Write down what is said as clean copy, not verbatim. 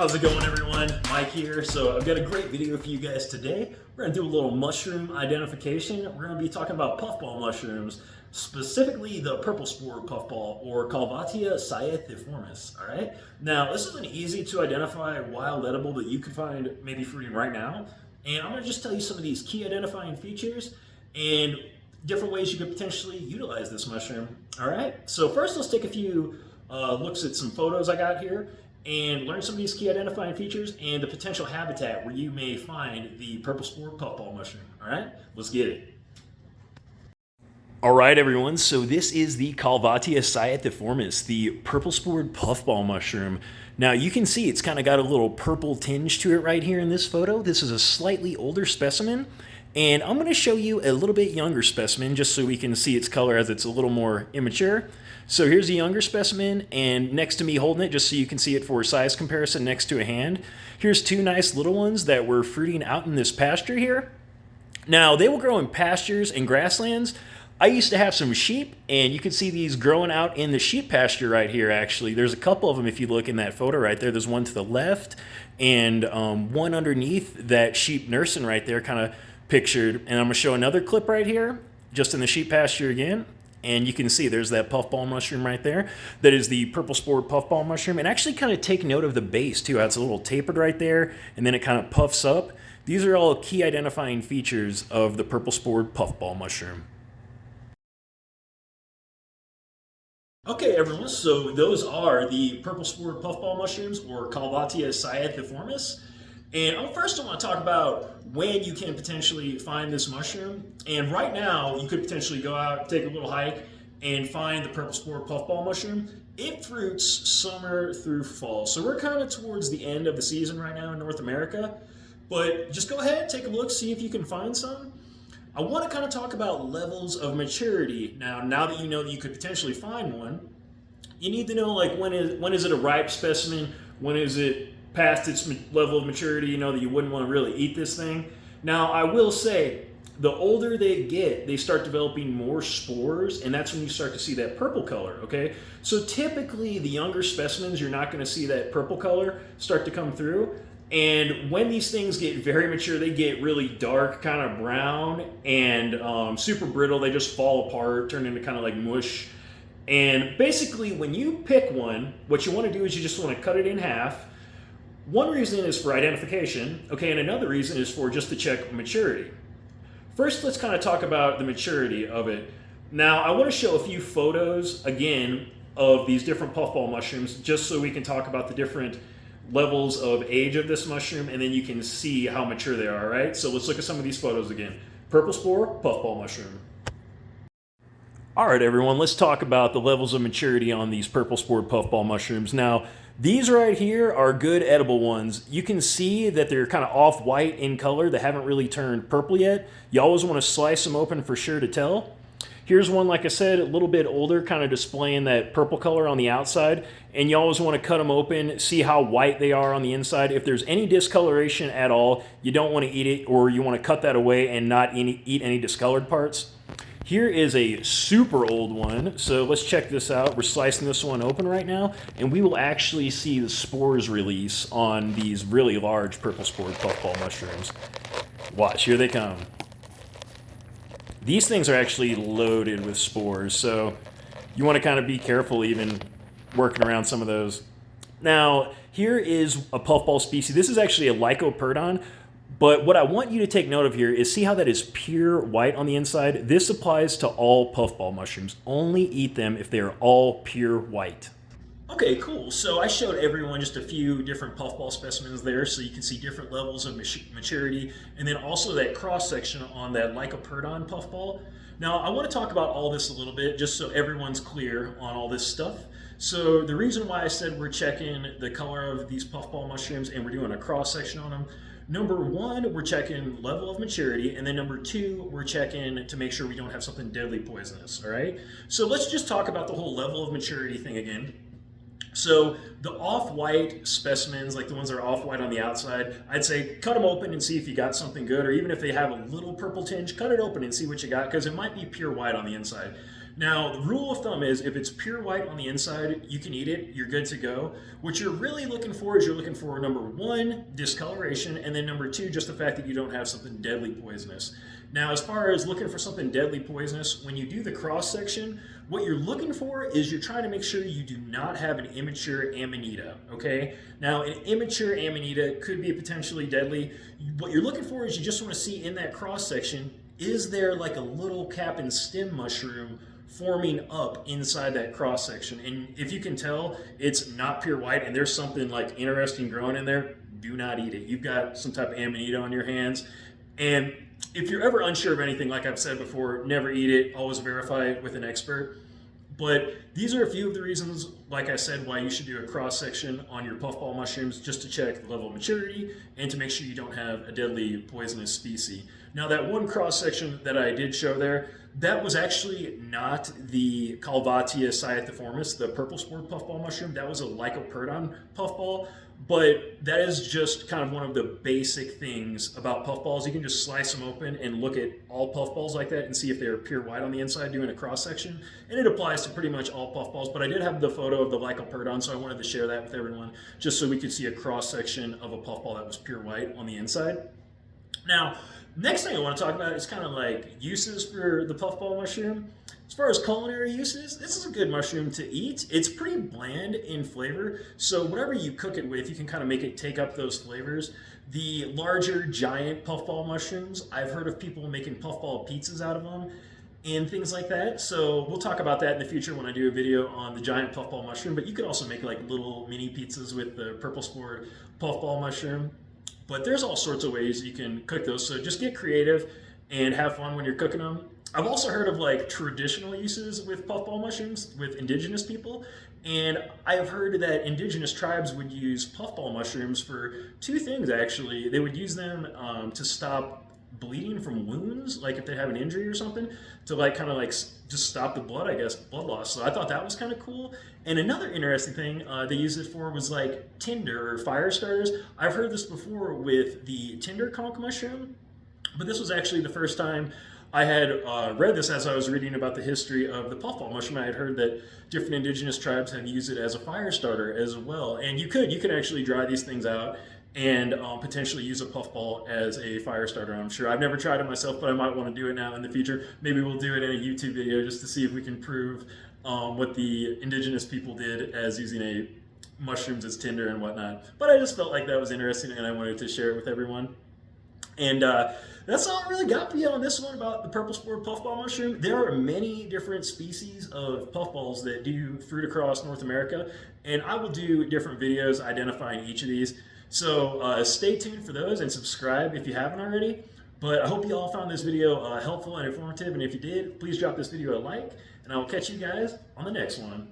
How's it going, everyone? Mike here. So I've got a great video for you guys today. We're going to do a little mushroom identification. We're going to be talking about puffball mushrooms, specifically the purple spored puffball or Calvatia cyathiformis. All right. Now, this is an easy to identify wild edible that you can find maybe fruiting right now. And I'm going to just tell you some of these key identifying features and different ways you could potentially utilize this mushroom. All right. So first, let's take a few looks at some photos I got here and learn some of these key identifying features and the potential habitat where you may find the purple spored puffball mushroom. All right, let's get it. All right, everyone, so this is the Calvatia cyathiformis, the purple spored puffball mushroom. Now you can see it's kind of got a little purple tinge to it right here in this photo. This is a slightly older specimen, and I'm going to show you a little bit younger specimen just so we can see its color as it's a little more immature. So here's a younger specimen, and next to me holding it, just so you can see it for size comparison next to a hand, here's two nice little ones that were fruiting out in this pasture here. Now, they will grow in pastures and grasslands. I used to have some sheep, and you can see these growing out in the sheep pasture right here, actually. There's a couple of them if you look in that photo right there. There's one to the left and one underneath that sheep nursing right there, kind of pictured. And I'm going to show another clip right here, just in the sheep pasture again. And you can see there's that puffball mushroom right there. That is the purple spored puffball mushroom. And actually kind of take note of the base too, how it's a little tapered right there, and then it kind of puffs up. These are all key identifying features of the purple spored puffball mushroom. Okay, everyone, so those are the purple spored puffball mushrooms, or Calvatia cyathiformis. And first I want to talk about when you can potentially find this mushroom. And right now, you could potentially go out, take a little hike, and find the purple spored puffball mushroom. It fruits summer through fall. So we're kind of towards the end of the season right now in North America. But just go ahead, take a look, see if you can find some. I want to kind of talk about levels of maturity. Now that you know that you could potentially find one, you need to know, like, when is it a ripe specimen? When is it past its level of maturity, you know, that you wouldn't want to really eat this thing. Now, I will say, the older they get, they start developing more spores, and that's when you start to see that purple color, okay? So typically, the younger specimens, you're not going to see that purple color start to come through. And when these things get very mature, they get really dark, kind of brown, and super brittle. They just fall apart, turn into kind of like mush. And basically, when you pick one, what you want to do is you just want to cut it in half. One reason is for identification, okay, and another reason is for just to check maturity. First, let's kind of talk about the maturity of it. Now, I want to show a few photos, again, of these different puffball mushrooms, just so we can talk about the different levels of age of this mushroom, and then you can see how mature they are, right? So let's look at some of these photos again. Purple spore, puffball mushroom. All right, everyone, let's talk about the levels of maturity on these purple spored puffball mushrooms. Now, these right here are good edible ones. You can see that they're kind of off-white in color. They haven't really turned purple yet. You always want to slice them open for sure to tell. Here's one, like I said, a little bit older, kind of displaying that purple color on the outside. And you always want to cut them open, see how white they are on the inside. If there's any discoloration at all, you don't want to eat it, or you want to cut that away and not eat any discolored parts. Here is a super old one, so let's check this out. We're slicing this one open right now, and we will actually see the spores release on these really large purple spored puffball mushrooms. Watch, here they come. These things are actually loaded with spores, so you want to kind of be careful even working around some of those. Now, here is a puffball species. This is actually a Lycoperdon. But what I want you to take note of here is see how that is pure white on the inside? This applies to all puffball mushrooms. Only eat them if they are all pure white. Okay, cool. So I showed everyone just a few different puffball specimens there, so you can see different levels of maturity, and then also that cross-section on that Lycoperdon puffball. Now, I want to talk about all this a little bit, just so everyone's clear on all this stuff. So the reason why I said we're checking the color of these puffball mushrooms and we're doing a cross-section on them, number one, we're checking level of maturity, and then number two, we're checking to make sure we don't have something deadly poisonous, all right? So let's just talk about the whole level of maturity thing again. So the off-white specimens, like the ones that are off-white on the outside, I'd say cut them open and see if you got something good, or even if they have a little purple tinge, cut it open and see what you got, because it might be pure white on the inside. Now, the rule of thumb is if it's pure white on the inside, you can eat it, you're good to go. What you're really looking for is you're looking for number one, discoloration, and then number two, just the fact that you don't have something deadly poisonous. Now, as far as looking for something deadly poisonous, when you do the cross section, what you're looking for is you're trying to make sure you do not have an immature amanita, okay? Now, an immature amanita could be potentially deadly. What you're looking for is you just want to see in that cross section, is there like a little cap and stem mushroom forming up inside that cross section? And if you can tell it's not pure white and there's something like interesting growing in there, do not eat it. You've got some type of amanita on your hands. And if you're ever unsure of anything, like I've said before, never eat it, always verify it with an expert. But these are a few of the reasons, like I said, why you should do a cross section on your puffball mushrooms, just to check the level of maturity and to make sure you don't have a deadly poisonous species. Now, that one cross section that I did show there, that was actually not the Calvatia cyathiformis, the purple spored puffball mushroom. That was a Lycoperdon puffball. But that is just kind of one of the basic things about puffballs. You can just slice them open and look at all puffballs like that and see if they're pure white on the inside doing a cross section. And it applies to pretty much all puffballs. But I did have the photo of the Lycoperdon, so I wanted to share that with everyone just so we could see a cross section of a puffball that was pure white on the inside. Now, next thing I want to talk about is kind of like uses for the puffball mushroom. As far as culinary uses, this is a good mushroom to eat. It's pretty bland in flavor, so whatever you cook it with, you can kind of make it take up those flavors. The larger, giant puffball mushrooms, I've heard of people making puffball pizzas out of them and things like that. So we'll talk about that in the future when I do a video on the giant puffball mushroom, but you can also make like little mini pizzas with the purple spored puffball mushroom. But there's all sorts of ways you can cook those, so just get creative and have fun when you're cooking them. I've also heard of like traditional uses with puffball mushrooms with indigenous people, and I've heard that indigenous tribes would use puffball mushrooms for two things actually. They would use them to stop bleeding from wounds, like if they have an injury or something, to like kind of like just stop the blood, I guess, blood loss. So I thought that was kind of cool. And another interesting thing they used it for was like tinder or fire starters. I've heard this before with the tinder conch mushroom, but this was actually the first time I had read this as I was reading about the history of the puffball mushroom. I had heard that different indigenous tribes have used it as a fire starter as well. And you can actually dry these things out and potentially use a puffball as a fire starter, I'm sure. I've never tried it myself, but I might want to do it now in the future. Maybe we'll do it in a YouTube video just to see if we can prove what the indigenous people did as using a mushrooms as tinder and whatnot. But I just felt like that was interesting and I wanted to share it with everyone. And that's all I really got for you on this one about the purple spored puffball mushroom. There are many different species of puffballs that do fruit across North America, and I will do different videos identifying each of these. So stay tuned for those and subscribe if you haven't already. But I hope you all found this video helpful and informative, and if you did, please drop this video a like, and I will catch you guys on the next one.